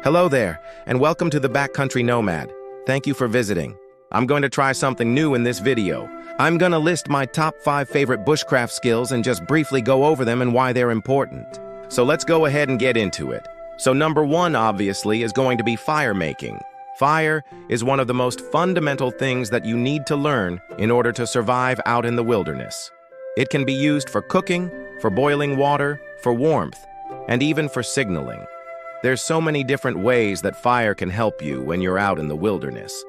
Hello there, and welcome to the Backcountry Nomad. Thank you for visiting. I'm going to try something new in this video. I'm going to list my top 5 favorite bushcraft skills and just briefly go over them and why they're important. So let's go ahead and get into it. So number 1, obviously, is going to be fire making. Fire is one of the most fundamental things that you need to learn in order to survive out in the wilderness. It can be used for cooking, for boiling water, for warmth, and even for signaling. There's so many different ways that fire can help you when you're out in the wilderness.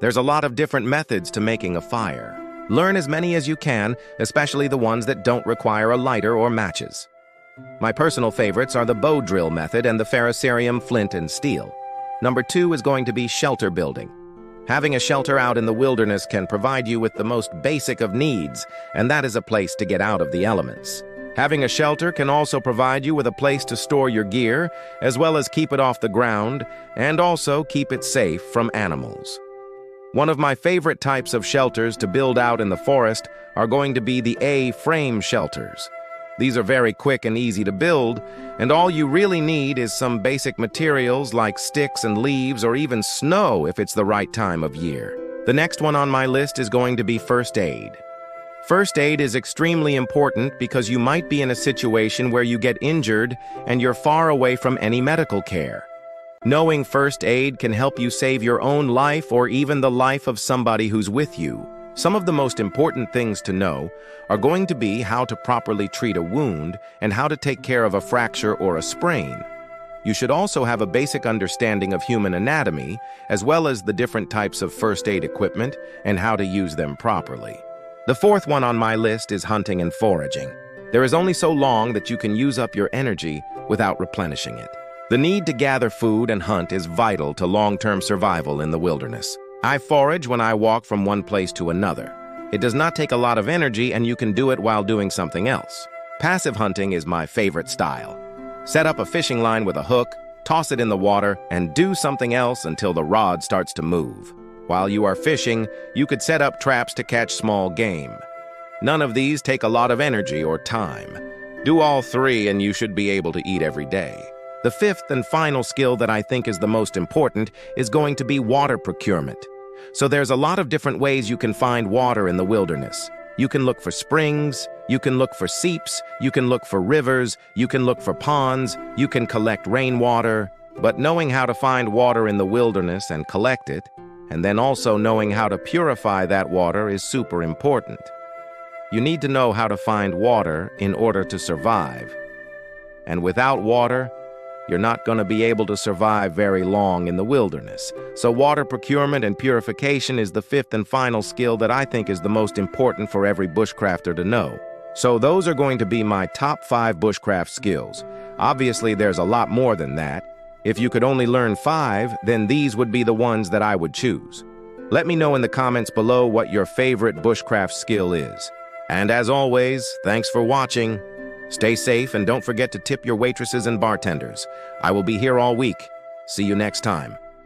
There's a lot of different methods to making a fire. Learn as many as you can, especially the ones that don't require a lighter or matches. My personal favorites are the bow drill method and the ferrocerium flint and steel. Number 2 is going to be shelter building. Having a shelter out in the wilderness can provide you with the most basic of needs, and that is a place to get out of the elements. Having a shelter can also provide you with a place to store your gear, as well as keep it off the ground, and also keep it safe from animals. One of my favorite types of shelters to build out in the forest are going to be the A-frame shelters. These are very quick and easy to build, and all you really need is some basic materials like sticks and leaves or even snow if it's the right time of year. The next one on my list is going to be first aid. First aid is extremely important because you might be in a situation where you get injured and you're far away from any medical care. Knowing first aid can help you save your own life or even the life of somebody who's with you. Some of the most important things to know are going to be how to properly treat a wound and how to take care of a fracture or a sprain. You should also have a basic understanding of human anatomy, as well as the different types of first aid equipment and how to use them properly. The 4th one on my list is hunting and foraging. There is only so long that you can use up your energy without replenishing it. The need to gather food and hunt is vital to long-term survival in the wilderness. I forage when I walk from one place to another. It does not take a lot of energy and you can do it while doing something else. Passive hunting is my favorite style. Set up a fishing line with a hook, toss it in the water, and do something else until the rod starts to move. While you are fishing, you could set up traps to catch small game. None of these take a lot of energy or time. Do all 3 and you should be able to eat every day. The 5th and final skill that I think is the most important is going to be water procurement. So there's a lot of different ways you can find water in the wilderness. You can look for springs, you can look for seeps, you can look for rivers, you can look for ponds, you can collect rainwater. But knowing how to find water in the wilderness and collect it, and then also knowing how to purify that water is super important. You need to know how to find water in order to survive. And without water, you're not going to be able to survive very long in the wilderness. So water procurement and purification is the 5th and final skill that I think is the most important for every bushcrafter to know. So those are going to be my top 5 bushcraft skills. Obviously, there's a lot more than that. If you could only learn 5, then these would be the ones that I would choose. Let me know in the comments below what your favorite bushcraft skill is. And as always, thanks for watching. Stay safe and don't forget to tip your waitresses and bartenders. I will be here all week. See you next time.